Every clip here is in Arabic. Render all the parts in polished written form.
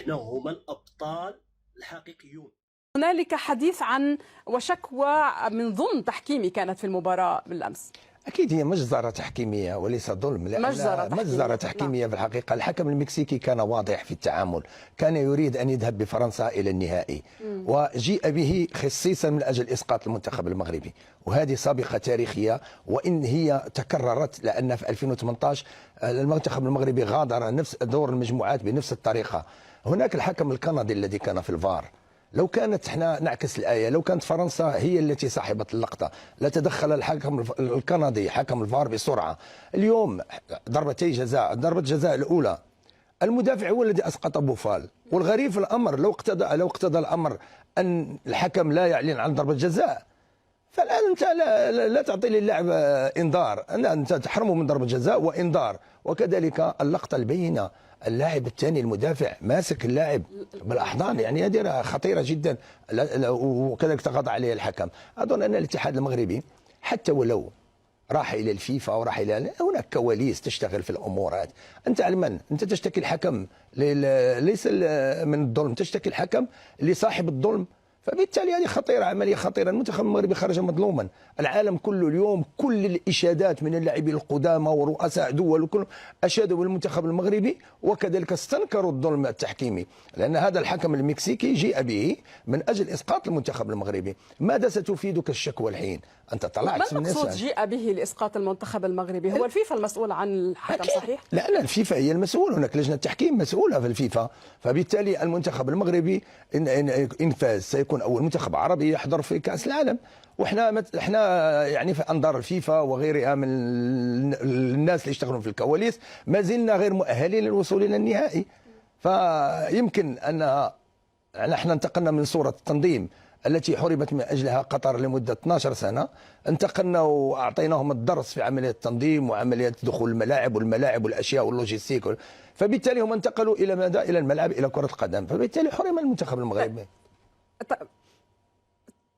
احنا هما الابطال الحقيقيون. هنالك حديث عن وشكوى من ظلم تحكيمي كانت في المباراة بالأمس. أكيد هي مجزرة تحكيمية وليس ظلم، مجزرة تحكيمية في الحقيقة. الحكم المكسيكي كان واضح في التعامل، كان يريد أن يذهب بفرنسا إلى النهائي وجيء به خصيصا من أجل إسقاط المنتخب المغربي، وهذه سابقة تاريخية وإن هي تكررت، لأن في 2018 المنتخب المغربي غادر نفس دور المجموعات بنفس الطريقة. هناك الحكم الكندي الذي كان في الفار، لو كانت احنا نعكس الآية، لو كانت فرنسا هي التي صاحبت اللقطة لتدخل الحكم الكندي حكم الفار بسرعة. اليوم ضربة جزاء الأولى المدافع هو الذي أسقط بوفال، والغريب في الأمر لو اقتضى الأمر أن الحكم لا يعلن عن ضربة جزاء، فالآن أنت لا تعطي للاعب إنذار، أنت تحرمه من ضربة جزاء وإنذار. وكذلك اللقطة البينة، اللاعب الثاني المدافع ماسك اللاعب بالاحضان، يعني هذه خطيره جدا، وكذلك تغاضى عليه الحكم. اظن ان الاتحاد المغربي حتى ولو راح الى الفيفا وراح الى، هناك كواليس تشتغل في الامور هذه. انت على من؟ انت تشتكي الحكم ليس من الظلم، تشتكي الحكم لصاحب الظلم، فبالتالي هذه خطيره، عمليه خطيره. المنتخب المغربي خرج مظلوما، العالم كله اليوم كل الاشادات من اللاعبين القدامى ورؤساء دول وكل اشادوا بالمنتخب المغربي، وكذلك استنكروا الظلم التحكيمي، لان هذا الحكم المكسيكي جيء به من اجل اسقاط المنتخب المغربي. ماذا ستفيدك الشكوى الحين؟ انت طلعت ما المقصود جيء به لاسقاط المنتخب المغربي؟ هو الفيفا المسؤول عن الحكم صحيح؟ لا الفيفا هي المسؤول، هناك لجنه تحكيم مسؤوله في الفيفا، فبالتالي المنتخب المغربي ان فاز سيكون اول منتخب عربي يحضر في كاس العالم، احنا يعني في انظار الفيفا وغيرها من الناس اللي يشتغلون في الكواليس ما زلنا غير مؤهلين للوصول الى النهائي. فيمكن ان احنا انتقلنا من صوره التنظيم التي حربت من اجلها قطر لمده 12 سنه، انتقلنا واعطيناهم الدرس في عمليه التنظيم وعمليه دخول الملاعب والاشياء واللوجستيك، فبالتالي هم انتقلوا الى ماذا؟ الى الملعب، الى كره القدم، فبالتالي حرم المنتخب المغربي.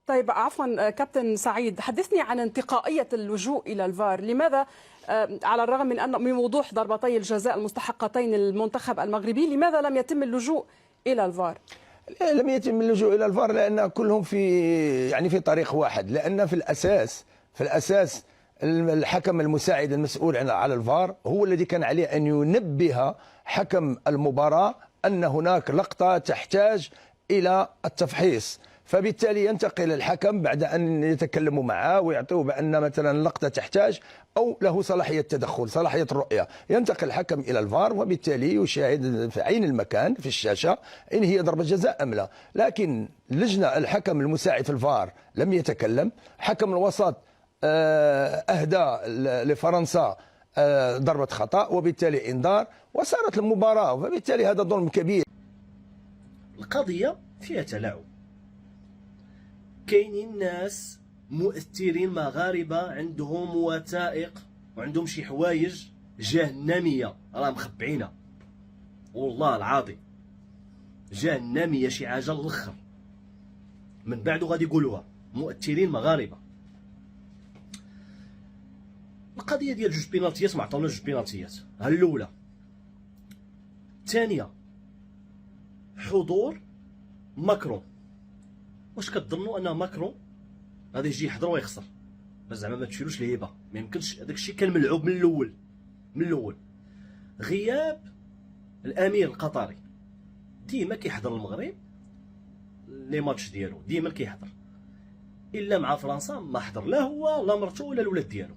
طيب عفوا كابتن سعيد، حدثني عن انتقائية اللجوء إلى الفار. لماذا على الرغم من وضوح ضربتي الجزاء المستحقتين للمنتخب المغربي لماذا لم يتم اللجوء إلى الفار؟ لم يتم اللجوء إلى الفار لأن كلهم في طريق واحد، لأن في الأساس الحكم المساعد المسؤول على الفار هو الذي كان عليه أن ينبه حكم المباراة أن هناك لقطة تحتاج إلى التفحيص، فبالتالي ينتقل الحكم بعد أن يتكلموا معه ويعطوه بأن مثلا اللقطة تحتاج أو له صلاحية تدخل، صلاحية الرؤية، ينتقل الحكم إلى الفار وبالتالي يشاهد في عين المكان في الشاشة إن هي ضربة جزاء أم لا. لكن الحكم المساعد في الفار لم يتكلم، حكم الوسط أهدى لفرنسا ضربة خطأ وبالتالي إنذار وصارت المباراة، وبالتالي هذا ظلم كبير. القضية فيها تلاعب، كاينين ناس مؤثرين مغاربه عندهم وثائق وعندهم شي حوايج جهنميه راه مخبعينها، والله العظيم جهنميه شي حاجه الاخر، من بعد غادي يقولوها مؤثرين مغاربه. القضيه ديال جوج بينالتيات ما عطاونا جوج بينالتيات، ها الاولى. الثانيه حضور ماكرون، واش كتظنوا ان ماكرون غادي يجي يحضر ويخسر؟ زعما ما تشيلوش الهيبه، ما يمكنش، هذاك الشيء كان ملعوب من الاول. غياب الامير القطري ديما كيحضر المغرب لي ماتش ديالو، ديما كيحضر، الا مع فرنسا ما حضر لا هو لا مرته ولا الولاد ديالو.